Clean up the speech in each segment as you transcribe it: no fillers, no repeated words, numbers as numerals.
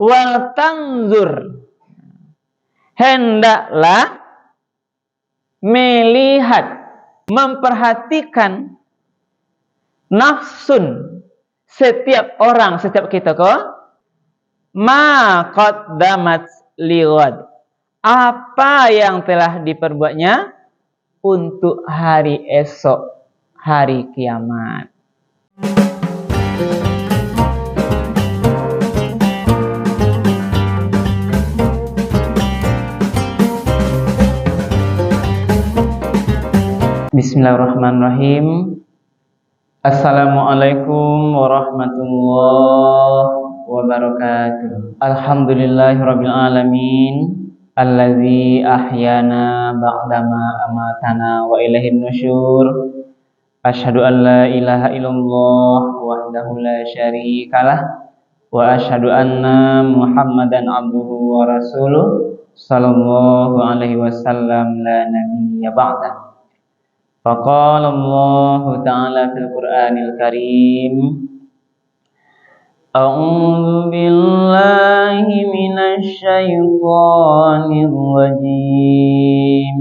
wal tanzur, hendaklah melihat, memperhatikan nafsun, setiap orang, setiap kita kok, ma qaddamat lighad, apa yang telah diperbuatnya untuk hari esok, hari kiamat. Bismillahirrahmanirrahim. Assalamualaikum warahmatullahi wabarakatuh. Alhamdulillahirabbil alamin, allazi ahyana ba'dama amatana wa ilaihin nusyur. Asyhadu an la ilaha illallah wahdahu la syarikalah wa asyhadu anna Muhammadan abduhu wa rasuluh sallallahu alaihi wasallam la nabiyya ba'dah. Faqala Allah Ta'ala fil Qur'anil Karim, A'udzu billahi minasy syaithanir rajim.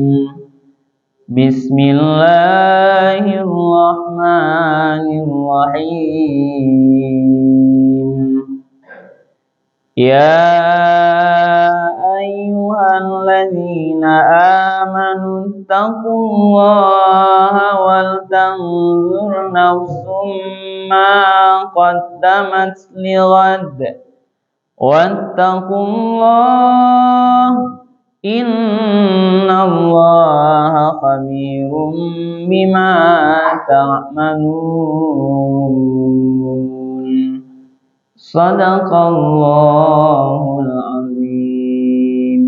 Bismillahirrahmanirrahim. Ya ayyuhalladzina amanu taqullaha wal tanzur nafsum ma qaddamat lighad wattaqullaha innallaha khabirum bima ta'malun. Shadaqallahul azim.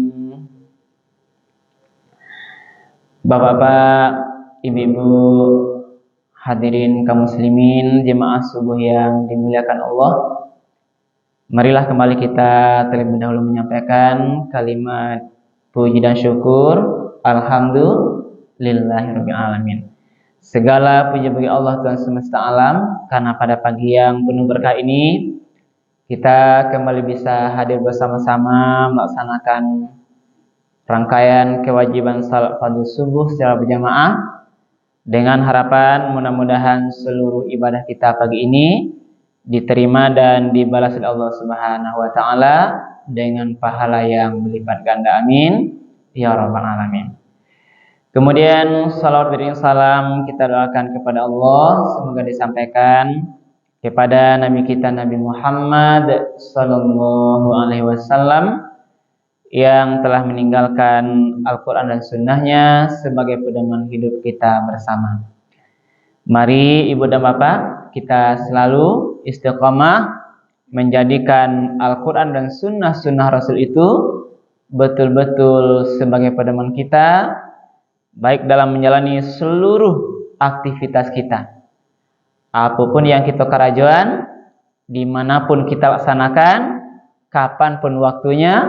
Bapak-bapak, ibu-ibu, hadirin kaum muslimin, jemaah subuh yang dimuliakan Allah, marilah kembali kita terlebih dahulu menyampaikan kalimat puji dan syukur. Alhamdulillahirabbil alamin. Segala puji bagi Allah Tuhan semesta alam, karena pada pagi yang penuh berkah ini kita kembali bisa hadir bersama-sama melaksanakan rangkaian kewajiban salat fardu subuh secara berjamaah, dengan harapan mudah-mudahan seluruh ibadah kita pagi ini diterima dan dibalas oleh Allah Subhanahu wa taala dengan pahala yang berlipat ganda. Amin ya rabbal alamin. Kemudian salawat dan salam kita doakan kepada Allah, semoga disampaikan kepada Nabi kita Nabi Muhammad sallallahu alaihi wasallam yang telah meninggalkan Al-Quran dan Sunnahnya sebagai pedoman hidup kita bersama. Mari ibu dan bapak, kita selalu istiqomah menjadikan Al-Quran dan Sunnah Rasul itu betul-betul sebagai pedoman kita, baik dalam menjalani seluruh aktivitas kita. Apapun yang kita kerajuan, dimanapun kita laksanakan, kapanpun waktunya,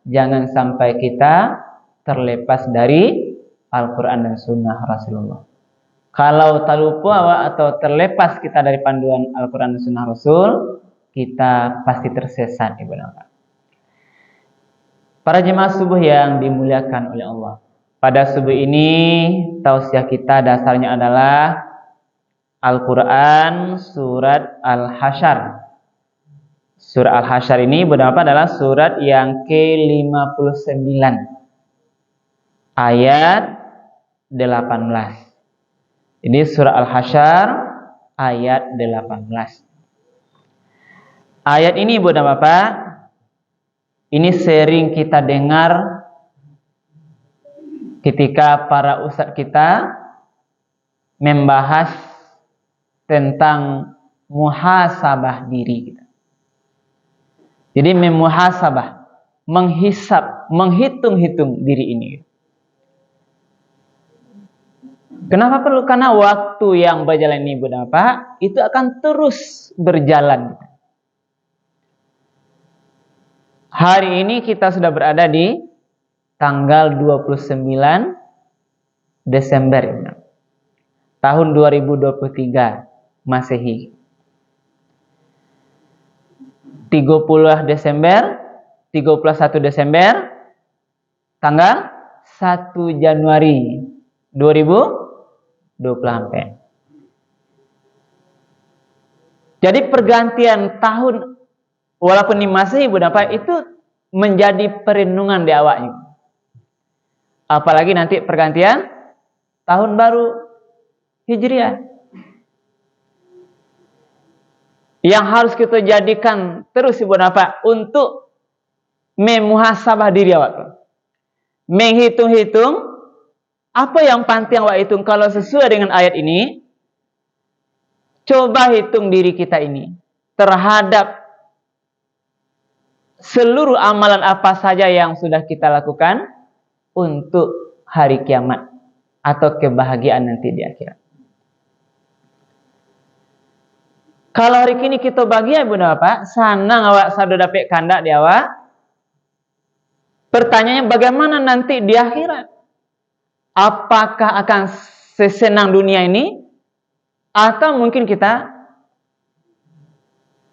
jangan sampai kita terlepas dari Al-Quran dan Sunnah Rasulullah. Kalau terlupa atau terlepas kita dari panduan Al-Quran dan Sunnah Rasul, kita pasti tersesat, ibu dan bapak. Para jemaah subuh yang dimuliakan oleh Allah, pada subuh ini tausiah kita dasarnya adalah Al-Quran surat Al-Hasyr. Surah Al-Hasyr ini beberapa adalah surat yang ke-59 ayat 18. Ini surah Al-Hasyr ayat 18. Ayat ini ibu dan bapak, ini sering kita dengar ketika para ustadz kita membahas tentang muhasabah diri kita. Jadi memuhasabah, menghisap, menghitung-hitung diri ini. Kenapa perlu? Karena waktu yang berjalan ini ibu dan bapak, itu akan terus berjalan. Hari ini kita sudah berada di tanggal 29 Desember tahun 2023 Masehi. 30 Desember 31 Desember, tanggal 1 Januari 2024. Jadi pergantian tahun, walaupun ini Masehi, itu menjadi perenungan di awaknya. Apalagi nanti pergantian tahun baru Hijriah, yang harus kita jadikan terus untuk memuhasabah diri awak. Menghitung-hitung apa yang penting awak hitung. Kalau sesuai dengan ayat ini, coba hitung diri kita ini terhadap seluruh amalan apa saja yang sudah kita lakukan untuk hari kiamat atau kebahagiaan nanti di akhirat. Kalau hari ini kita bahagia, Bunda Bapak, sanang awak sado dapat kandak di awak. Pertanyaannya, bagaimana nanti di akhirat? Apakah akan sesenang dunia ini, atau mungkin kita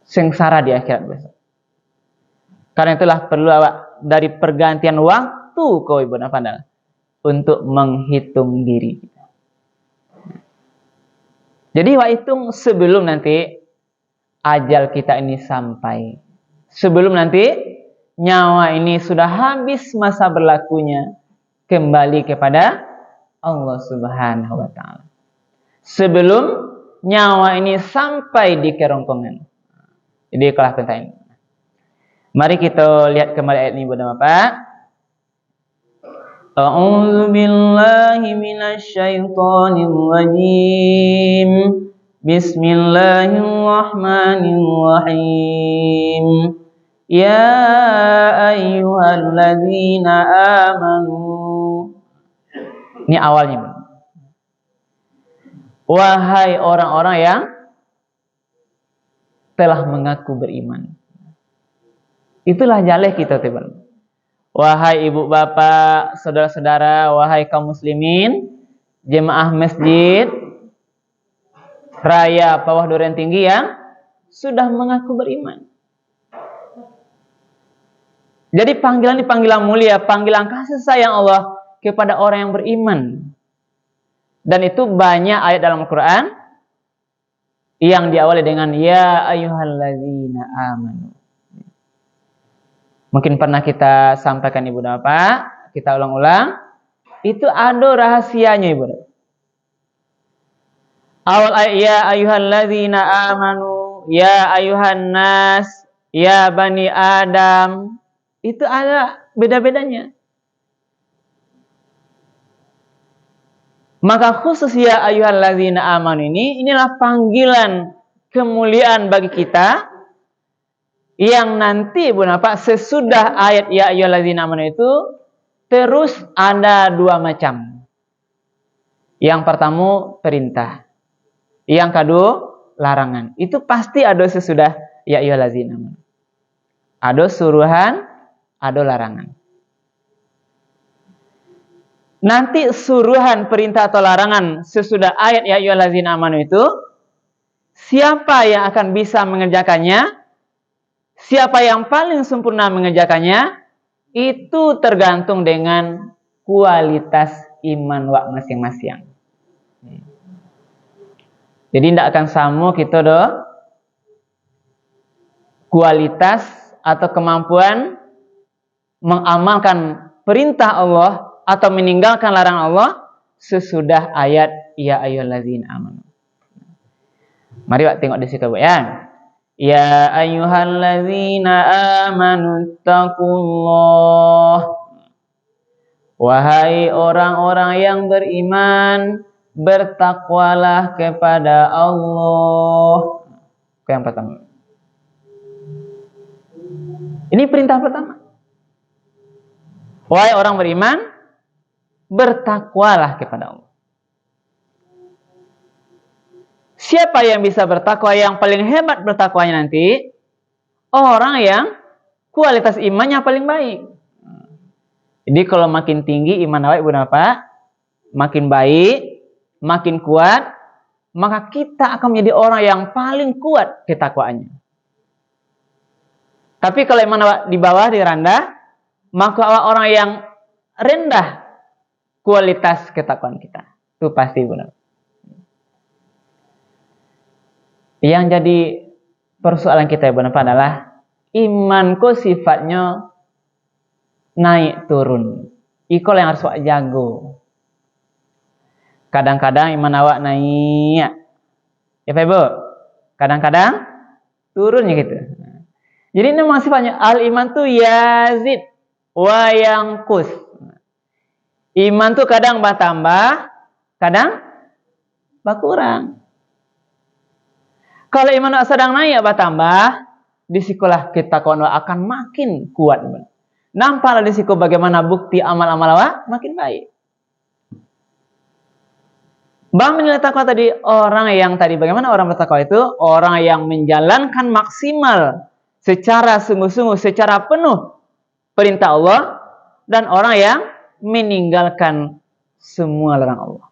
sengsara di akhirat besok? Karena itulah perlu awak dari pergantian waktu kau Bunda Bapak untuk menghitung diri kita. Jadi awak hitung sebelum nanti ajal kita ini sampai. Sebelum nanti nyawa ini sudah habis masa berlakunya, kembali kepada Allah Subhanahu wa Ta'ala. Sebelum nyawa ini sampai di kerongkongan. Jadi kelah penting. Mari kita lihat kembali ayat ini, Bunda Bapak. A'udzu billahi minasy syaithanir rajim. Bismillahirrahmanirrahim. Ya ayyuhalladzina amanu. Ini awalnya. Wahai orang-orang yang telah mengaku beriman. Itulah jaleh kita, teman. Wahai ibu bapak, saudara-saudara, wahai kaum muslimin, jemaah masjid Raya Pawah Duren Tinggi yang sudah mengaku beriman. Jadi panggilan ini panggilan mulia, panggilan kasih sayang Allah kepada orang yang beriman. Dan itu banyak ayat dalam Al-Quran yang diawali dengan ya ayyuhalladzina amanu. Mungkin pernah kita sampaikan Ibu Bapak, kita ulang-ulang. Itu ada rahasianya Ibu Bapak. Awal ayat ya ayyuhalladzina amanu, ya ayyuhan nas, ya bani Adam. Itu ada beda-bedanya. Maka khusus ya ayyuhalladzina amanu inilah panggilan kemuliaan bagi kita yang nanti Ibu Bapak sesudah ayat ya ayyuhalladzina amanu itu terus ada dua macam. Yang pertama perintah. Yang kedua larangan. Itu pasti ada sesudah ya ayyuhalladzina amanu. Ada suruhan, ada larangan. Nanti suruhan, perintah atau larangan sesudah ayat ya ayyuhalladzina amanu itu, siapa yang akan bisa mengerjakannya? Siapa yang paling sempurna mengerjakannya? Itu tergantung dengan kualitas iman wak masing-masing. Jadi tidak akan sama kita kualitas atau kemampuan mengamalkan perintah Allah atau meninggalkan larangan Allah sesudah ayat ya ayyuhalladzina amanu. Mari Pak tengok di situ Bu ya. Ya ayyuhalladzina amanu taqullah. Wahai orang-orang yang beriman, bertakwalah kepada Allah. Yang pertama. Ini perintah pertama. Wahai orang beriman, bertakwalah kepada Allah. Siapa yang bisa bertakwa? Yang paling hebat bertakwanya nanti orang yang kualitas imannya paling baik. Jadi kalau makin tinggi iman awak Ibu Bapak, makin baik, makin kuat, maka kita akan menjadi orang yang paling kuat ketakwaannya. Tapi kalau iman awak di bawah, di rendah, maka awak orang yang rendah kualitas ketakwaan kita. Itu pasti benar. Yang jadi persoalan kita benar adalah imanku sifatnya naik turun. Iko yang harus awak jago. Kadang-kadang iman awak naik, ya Pak Ibu. Kadang-kadang turunnya gitu. Jadi ini memang sifatnya al-iman tuh yazid wa yanqus. Iman tuh kadang bertambah, kadang berkurang. Kalau iman sedang naik bertambah, disikulah ketakwaan akan makin kuat. Nampaklah disiku bagaimana bukti amal-amal awak makin baik. Bang menilai takwa tadi, orang yang tadi bagaimana orang bertakwa itu? Orang yang menjalankan maksimal secara sungguh-sungguh, secara penuh perintah Allah, dan orang yang meninggalkan semua larang Allah.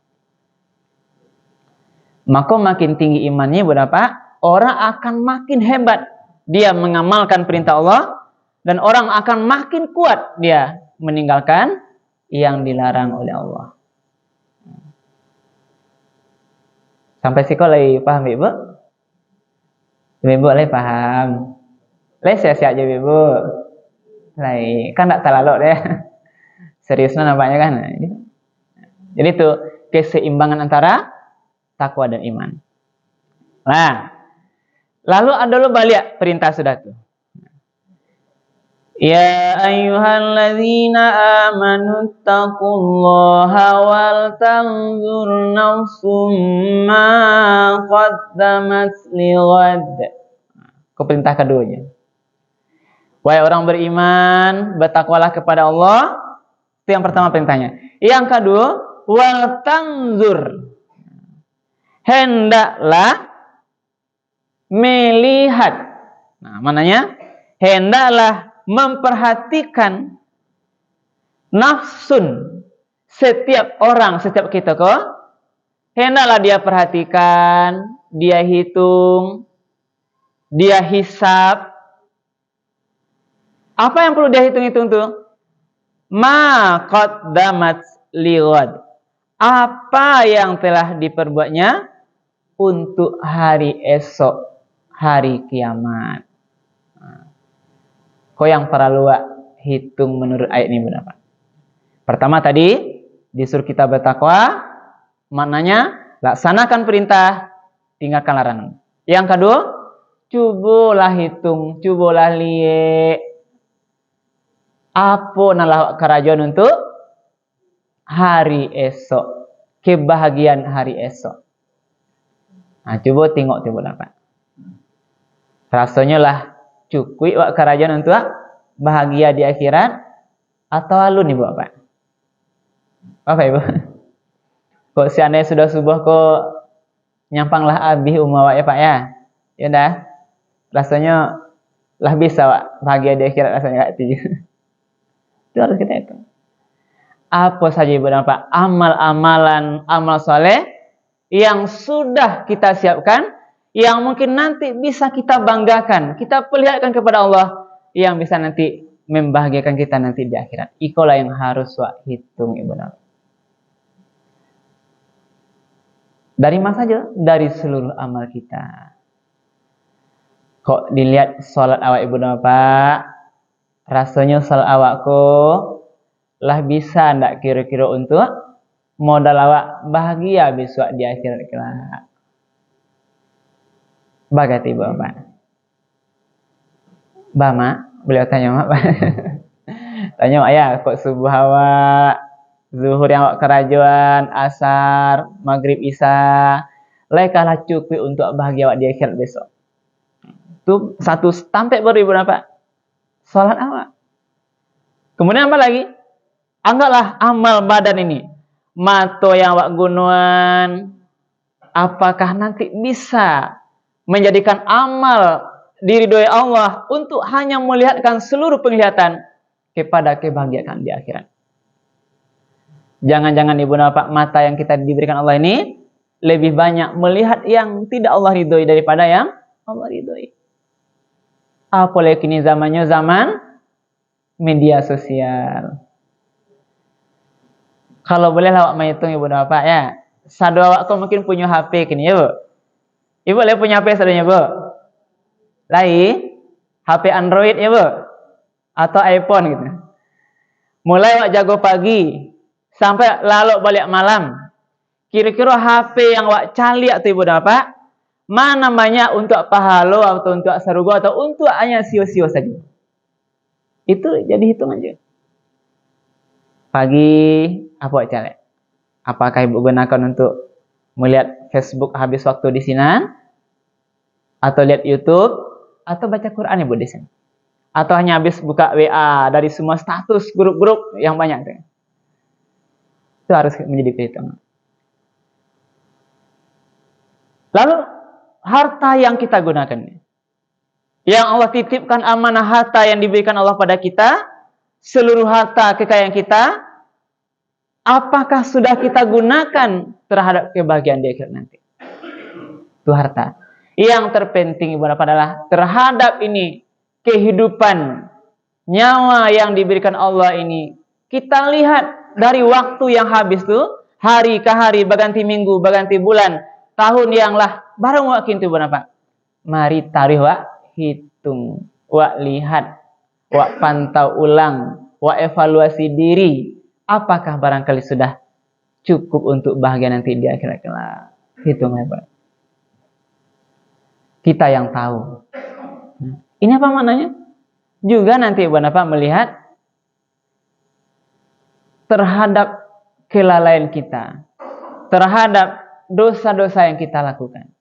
Maka makin tinggi imannya berapa? Orang akan makin hebat dia mengamalkan perintah Allah, dan orang akan makin kuat dia meninggalkan yang dilarang oleh Allah. Sampai sekolah paham Ibu? Ibu lagi paham. Lagi siap-siap aja Ibu. Lagi kan tak terlalu deh. Seriusnya nampaknya kan. Jadi itu keseimbangan antara takwa dan iman. Nah, lalu ada lo balik perintah sudah tuh. Ya ayyuhalladzina amanu taqullaha wal tanzur nafsum ma qaddamat lighad. Perintah keduanya. Wahai orang beriman, bertakwalah kepada Allah. Itu yang pertama perintahnya. Yang kedua, wal tanzur. Hendaklah melihat. Nah, mananya? Hendaklah memperhatikan nafsun setiap orang, setiap kita kok, hendaklah dia perhatikan, dia hitung, dia hisab. Apa yang perlu dia hitung-hitung tuh? Ma qaddamat lighad. Apa yang telah diperbuatnya untuk hari esok, hari kiamat. Kau yang perlu hitung menurut ayat ini berapa? Pertama tadi disuruh kita bertakwa, maknanya laksanakan perintah, tinggalkan larangan. Yang kedua, cobalah hitung, cobalah lihat apa nalah kerajaan untuk hari esok, kebahagiaan hari esok. Nah, coba tengok coba dapat. Rasanya lah cukup wak kerajaan untuk bahagia di akhirat atau alun nih Bapak? Bapak Ibu? Kok seandainya sudah subuh kok nyampanglah abih umawak ya Pak ya? Ya udah. Rasanya lah bisa Pak bahagia di akhirat rasanya enggak itu. Itu harus kita hitung. Apa saja Ibu dan Pak amal-amalan amal soleh yang sudah kita siapkan, yang mungkin nanti bisa kita banggakan, kita perlihatkan kepada Allah, yang bisa nanti membahagiakan kita nanti di akhirat. Itulah yang harus wak hitung Ibu dan Bapak. Dari mana saja? Dari seluruh amal kita. Kok dilihat sholat awak Ibu dan Bapak, rasanya sholat awakku lah bisa ndak kira-kira untuk modal awak bahagia besok di akhirat kelak. Bagat Ibu Bapak. Bama, beliau tanya Mak. Tanya Mak ya, kok subuh awak, zuhur yang awak kerajaan, asar, maghrib, isya, lekalah cukup untuk bahagia awak di akhirat besok. Itu satu tampek baru Ibu Bapak. Salat awak. Kemudian apa lagi? Anggaplah amal badan ini. Mato yang awak gunuan, apakah nanti bisa menjadikan amal diridhoi Allah untuk hanya melihatkan seluruh penglihatan kepada kebahagiaan di akhirat. Jangan-jangan Ibu dan Bapak, mata yang kita diberikan Allah ini lebih banyak melihat yang tidak Allah ridhoi daripada yang Allah ridhoi. Apalagi kini zamannya zaman media sosial. Kalau boleh awak menghitung ibu dan bapak ya. Sadu awak kau mungkin punya HP kini ya bu. Ibu boleh punya HP sadunya bu. Lai HP Android ya bu. Atau iPhone gitu. Mulai awak jago pagi sampai lalu balik malam. Kira-kira HP yang awak cari atau ibu dan bapak, mana banyak untuk pahalo atau untuk sarugo atau untuk hanya sio-sio saja. Itu jadi hitung aja. Pagi apa awak cari? Apakah ibu gunakan untuk melihat Facebook habis waktu di sini, atau lihat YouTube, atau baca Quran ibu di sini, atau hanya habis buka WA dari semua status grup-grup yang banyak. Itu harus menjadi perhitungan. Lalu harta yang kita gunakan, yang Allah titipkan amanah harta yang diberikan Allah pada kita, seluruh harta kekayaan kita, apakah sudah kita gunakan terhadap kebahagiaan di akhirat nanti? Itu harta. Yang terpenting ibu bapak adalah terhadap ini kehidupan nyawa yang diberikan Allah ini. Kita lihat dari waktu yang habis tuh, hari ke hari, berganti minggu, berganti bulan, tahun yang lah, barang wakin tuh bapak. Mari tarik wak hitung, wak lihat, wak pantau ulang, wak evaluasi diri. Apakah barangkali sudah cukup untuk bahagia nanti di akhirat kelak? Hitung hebat. Kita yang tahu. Ini apa maknanya? Juga nanti ibu bapak melihat terhadap kelalaian kita, terhadap dosa-dosa yang kita lakukan.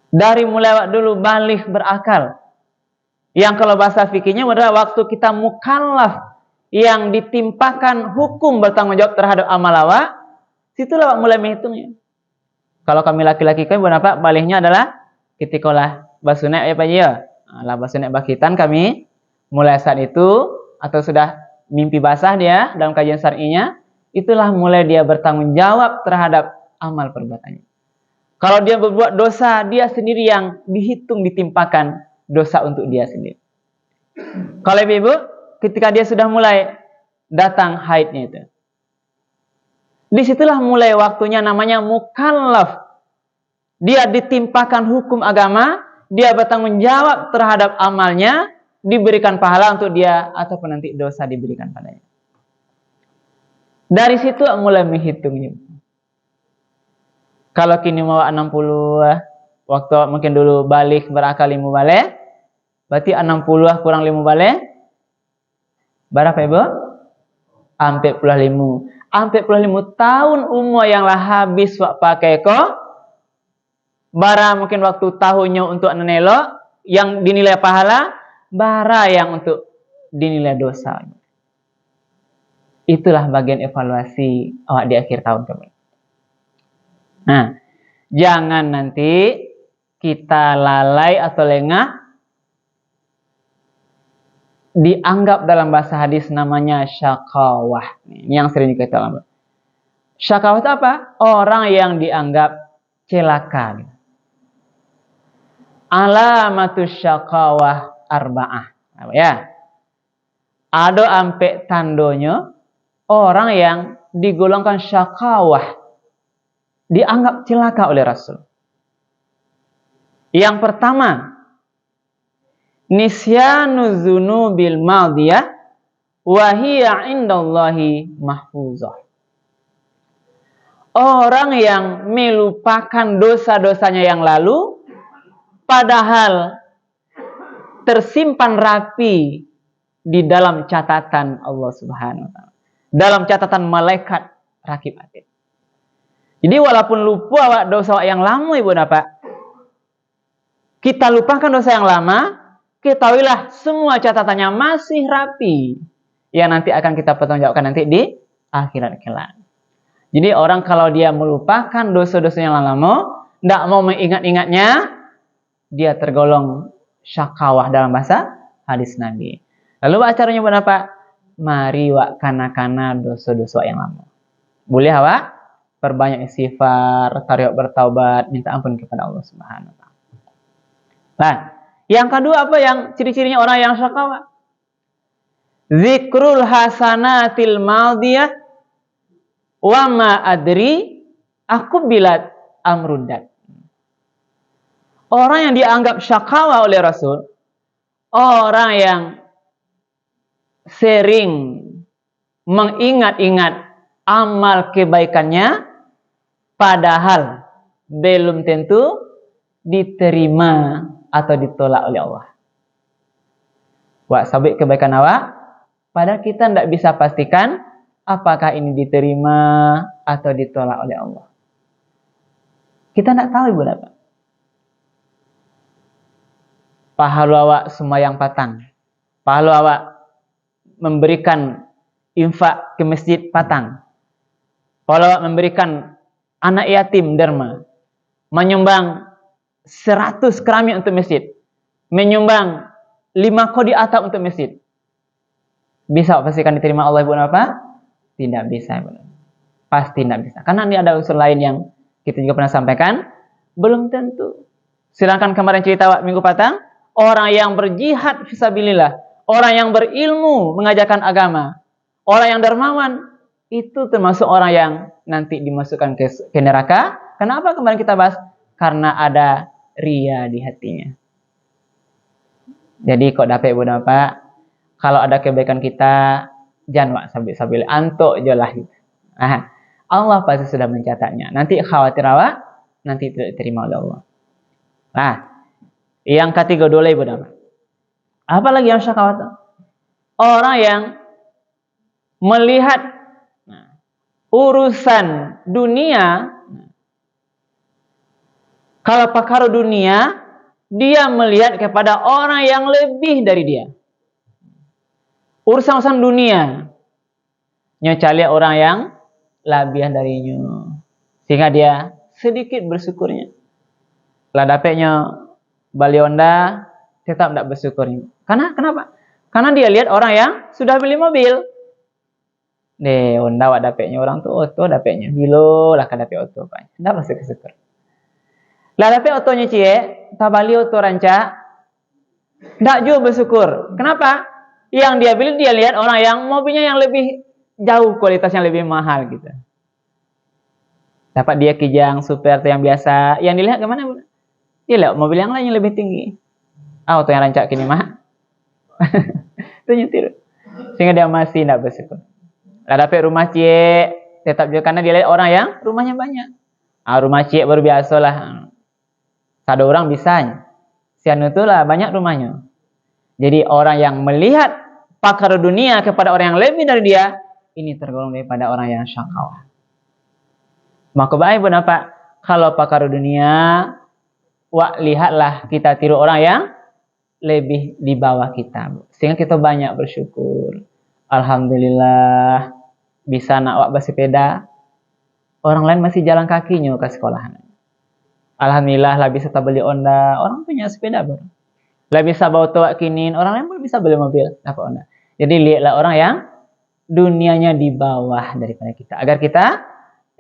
Dari mulai dulu balik berakal, yang kalau bahasa fikihnya adalah waktu kita mukallaf, yang ditimpakan hukum bertanggung jawab terhadap amal awak, situlah mulai menghitungnya. Kalau kami laki-laki kami berapa baliknya adalah ketika lah basunek ya Pak ya. Lah basunek bakitan kami mulai saat itu atau sudah mimpi basah dia dalam kajian syar'inya, itulah mulai dia bertanggung jawab terhadap amal perbuatannya. Kalau dia berbuat dosa, dia sendiri yang dihitung ditimpakan dosa untuk dia sendiri. Kalau ibu, ketika dia sudah mulai datang haidnya itu, disitulah mulai waktunya namanya mukallaf. Dia ditimpakan hukum agama, dia bertanggung jawab terhadap amalnya, diberikan pahala untuk dia ataupun nanti dosa diberikan padanya. Dari situ mulai menghitungnya. Kalau kini mau 60, waktu mungkin dulu balik berakal 5 balik, berarti 60 kurang 5 balik, berapa ibu? 45. 45 tahun umur yang lah habis wak pakai ko, bara mungkin waktu tahunnya untuk nenelo yang dinilai pahala, bara yang untuk dinilai dosa. Itulah bagian evaluasi awak di akhir tahun kemarin. Nah, jangan nanti kita lalai atau lengah, dianggap dalam bahasa hadis namanya syakawah. Ini yang sering kita alami. Syakawah itu apa? Orang yang dianggap celaka. Alamatus syakawah arba'ah. Ya. Ada ampe tandonya orang yang digolongkan syakawah, dianggap celaka oleh Rasul. Yang pertama, nisyanu dzunubil madiyah wa hiya indallahi mahfuzah. Orang yang melupakan dosa-dosanya yang lalu padahal tersimpan rapi di dalam catatan Allah Subhanahu wa taala. Dalam catatan malaikat rakib atid. Jadi walaupun lupa dosa yang lama ibu bapak, kita lupakan dosa yang lama, ketahuilah semua catatannya masih rapi, yang nanti akan kita pertanggungjawabkan nanti di akhirat kelak. Jadi orang kalau dia melupakan dosa-dosa yang lama, tidak mau mengingat-ingatnya, dia tergolong syakawah dalam bahasa hadis Nabi. Lalu acaranya berapa? Mari wak kana-kana dosa-dosa yang lama. Boleh wak? Perbanyak istighfar, tarik bertaubat, minta ampun kepada Allah Subhanahu wa taala. Nah, yang kedua apa yang ciri-cirinya orang yang syakawa? Zikrul hasanatil madiyah wa ma adri aku bilat amrudat. Orang yang dianggap syakawa oleh Rasul, orang yang sering mengingat-ingat amal kebaikannya, padahal belum tentu diterima atau ditolak oleh Allah. Wah, sabit kebaikan awak, padahal kita tidak bisa pastikan apakah ini diterima atau ditolak oleh Allah. Kita tidak tahu ibu bapak. Pahala awak sembahyang patang, pahala awak memberikan infak ke masjid patang, pahala awak memberikan anak yatim derma, menyumbang 100 keramik untuk masjid, menyumbang 5 kodi atap untuk masjid. Bisa pastikan diterima Allah ibu apa? Tidak bisa ibu. Pasti tidak bisa. Karena ini ada unsur lain yang kita juga pernah sampaikan, belum tentu. Sedangkan kemarin cerita minggu patang, orang yang berjihad fisabilillah, orang yang berilmu mengajarkan agama, orang yang dermawan, itu termasuk orang yang nanti dimasukkan ke neraka. Kenapa kemarin kita bahas? Karena ada ria di hatinya. Jadi kok dapat ibu bapak, kalau ada kebaikan kita, jangan sabil antuk jelah. Nah, Allah pasti sudah mencatatnya. Nanti khawatir awak, nanti tidak diterima oleh Allah. Nah, yang ketiga dulu ibu bapak. Apa lagi yang syakawa? Orang yang melihat urusan dunia, kalau perkara dunia, dia melihat kepada orang yang lebih dari dia. Urusan dunia, nyocali orang yang lebih darinya, sehingga dia sedikit bersyukurnya. Lah dapatnya balionda tetap tidak bersyukurnya. Kenapa? Karena dia lihat orang yang sudah beli mobil. Deh, onda wak dapatnya orang tuh oto dapatnya bilo lah kan dapat oto pak. Tidak bersyukur. Lah dapat otonya cie, tabali oto ranca, tidak juga bersyukur. Kenapa? Yang dia beli dia lihat orang yang mobilnya yang lebih jauh kualitasnya lebih mahal gitu. Dapat dia kijang super yang biasa, yang dilihat kemana bu? Dia lihat mobil yang lain yang lebih tinggi. Auto yang rancak kini mah. Itu nyetir. Sehingga dia masih tidak bersyukur. Lah dapat rumah cie, tetap juga karena dia lihat orang yang rumahnya banyak. Rumah cie baru biasa lah. Satu orang bisa. Sianu itu lah banyak rumahnya. Jadi orang yang melihat pakar dunia kepada orang yang lebih dari dia, ini tergolong daripada orang yang syakawa. Maka baik pun apa? Kalau pakar dunia, lihatlah kita tiru orang yang lebih di bawah kita. Sehingga kita banyak bersyukur. Alhamdulillah bisa nak bersepeda. Orang lain masih jalan kakinya ke sekolah. Alhamdulillah lah bisa beli onda. Orang punya sepeda baru. Lah bisa bawa tua kinin, orang lain pun bisa beli mobil, dapat onda. Jadi lihatlah orang yang dunianya di bawah daripada kita, agar kita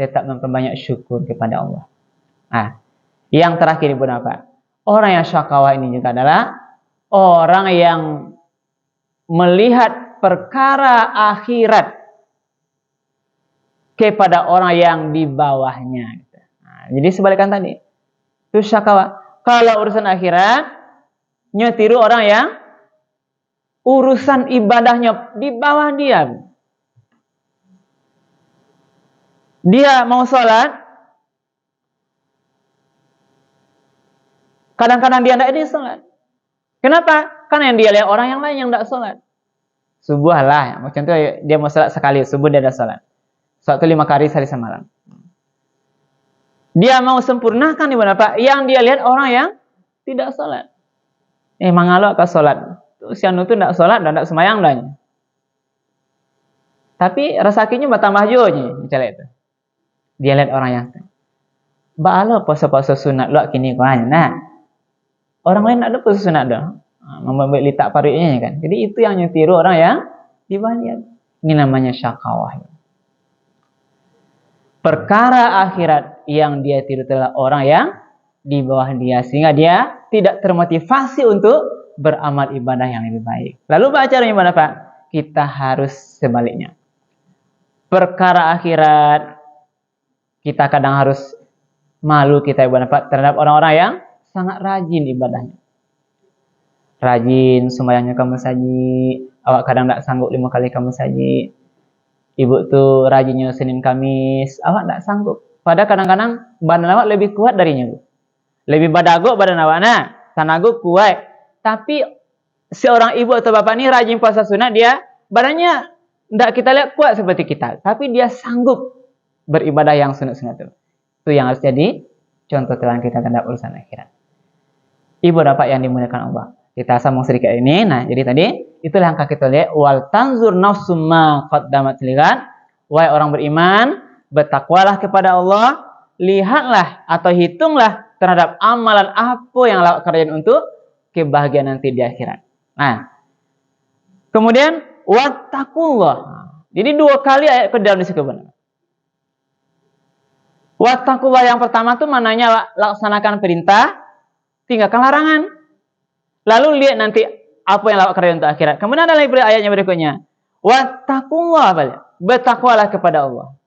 tetap memperbanyak syukur kepada Allah. Nah, yang terakhir ibu apa? Orang yang syakawa ini juga adalah orang yang melihat perkara akhirat kepada orang yang di bawahnya. Nah, jadi sebalikan tadi, itu syakawa. Kalau urusan akhirat, nyetiru orang yang urusan ibadahnya di bawah dia. Dia mau sholat, kadang-kadang dia tidak sholat. Kenapa? Karena yang dia lihat orang yang lain yang tidak sholat. Subuh lah, contoh dia mau sholat sekali, subuh dia ada sholat. Sholat itu 5 kali sehari semalam. Dia mau sempurnakan ibu bapak, yang dia lihat orang yang tidak sholat. Mangalo ke sholat. Sianu itu tidak sholat dan tidak semayang dah. Tapi resakinya bertambah juga misalnya itu. Dia lihat orang yang ba'alo puasa-puasa sunat lo kini kan. Nah, orang lain tidak ada puasa sunat dah. Membuat litak pariknya kan. Jadi itu yang nyetiru orang yang di bawah dia. Ini namanya syakawah. Perkara akhirat yang dia tiru adalah orang yang di bawah dia, sehingga dia tidak termotivasi untuk beramal ibadah yang lebih baik. Lalu apa caranya gimana Pak? Kita harus sebaliknya. Perkara akhirat, kita kadang harus malu kita ibadah Pak terhadap orang-orang yang sangat rajin ibadahnya. Rajin sembahyangnya kamu saji, awak kadang tak sanggup 5 kali kamu saji. Ibu tuh rajinnya Senin Kamis, awak tak sanggup. Padahal kadang-kadang badan awak lebih kuat darinya, Bu. Lebih badagok badan awak, nah, tanago kuat. Tapi seorang ibu atau bapak ini rajin puasa sunat, dia badannya tidak kita lihat kuat seperti kita, tapi dia sanggup beribadah yang sunat-sunat itu yang harus jadi contoh teladan kita terhadap urusan akhirat. Ibu bapak yang dimuliakan Allah, kita sambung sedikit ini. Nah, jadi tadi itulah yang kita lihat, wal tanzur nafsum ma qaddamat lihat. Wahai orang beriman, bertakwalah kepada Allah, lihatlah atau hitunglah terhadap amalan apa yang lakukan kalian untuk kebahagiaan nanti di akhirat. Nah, kemudian wattaqullah. Jadi 2 kali ayat ke dalam disitu benar. Wattaqullah yang pertama tuh mananya laksanakan perintah, tinggalkan larangan. Lalu lihat nanti apa yang lakukan kalian untuk akhirat. Kemudian ada lagi ayatnya berikutnya. Wattaqullah, bertakwalah kepada Allah.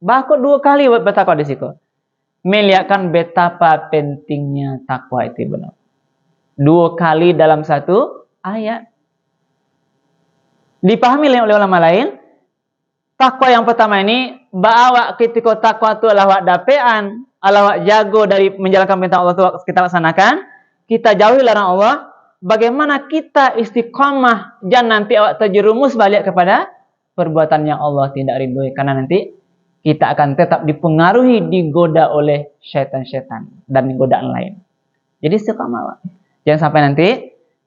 Bahkan 2 kali bertakwa di situ. Melihatkan betapa pentingnya takwa itu benar. 2 kali dalam satu ayat. Dipahami oleh ulama lain, takwa yang pertama ini, bahwa ketika takwa itu adalah wak dapean, adalah wak jago dari menjalankan perintah Allah itu kita laksanakan, kita jauhi larang Allah, bagaimana kita istiqamah, jangan nanti awak terjerumus balik kepada perbuatan yang Allah tidak ridhoi, karena nanti kita akan tetap dipengaruhi, digoda oleh syaitan-syaitan dan godaan lain. Jadi istiqamah. Jangan sampai nanti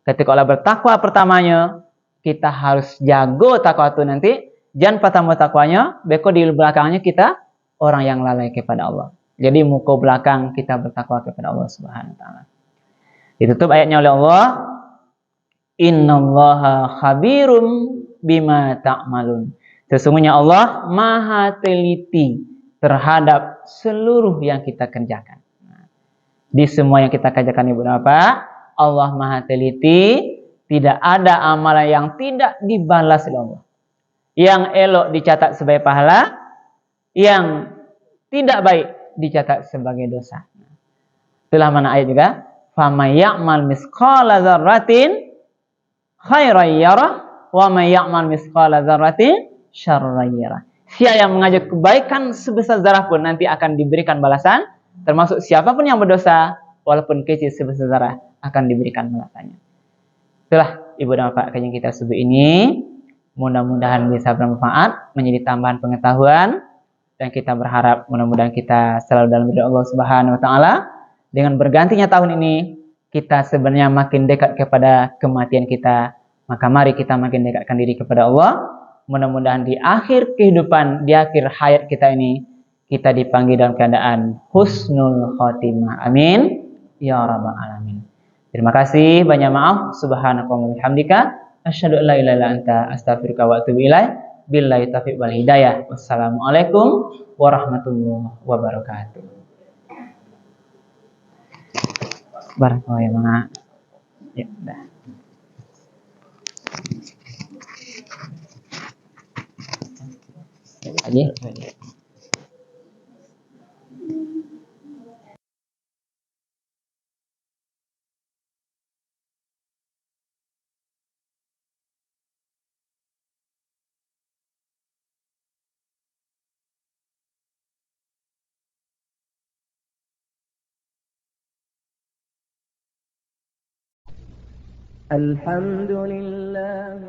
ketika Allah bertakwa pertamanya, kita harus jago takwa itu nanti. Jangan pertama takwanya, beko di belakangnya kita orang yang lalai kepada Allah. Jadi muka belakang kita bertakwa kepada Allah Subhanahu wa taala. Ditutup ayatnya oleh Allah, innallaha khabirum bima ta'malun. Sesungguhnya Allah maha teliti terhadap seluruh yang kita kerjakan. Di semua yang kita kerjakan Ibu Bapak, Allah maha teliti, tidak ada amalan yang tidak dibalas oleh Allah. Yang elok dicatat sebagai pahala, yang tidak baik dicatat sebagai dosa. Itulah mana ayat juga, faman ya'mal misqala dzarratin khairan yarah wa may ya'mal misqala dzarratin syarran yarah. Siapa yang mengajak kebaikan sebesar zarah pun nanti akan diberikan balasan, termasuk siapapun yang berdosa walaupun kecil sebesar zarah akan diberikan balasannya. Itulah Ibu dan Bapak kajian kita subuh ini. Mudah-mudahan bisa bermanfaat, menjadi tambahan pengetahuan, dan kita berharap mudah-mudahan kita selalu dalam ridha Allah Subhanahu wa taala. Dengan bergantinya tahun ini, kita sebenarnya makin dekat kepada kematian kita, maka mari kita makin dekatkan diri kepada Allah. Mudah-mudahan di akhir kehidupan, di akhir hayat kita ini, kita dipanggil dalam keadaan husnul khotimah. Amin ya rabbal alamin. Terima kasih, banyak maaf. Subhanakallahumma wa bihamdika asyhadu an la ilaha illa anta astaghfiruka wa atubu ilaik. Billahi taufiq wal hidayah. Wassalamualaikum warahmatullahi wabarakatuh. Barakallahu ya, Mak. Ya, udah. Lagi. الحمد لله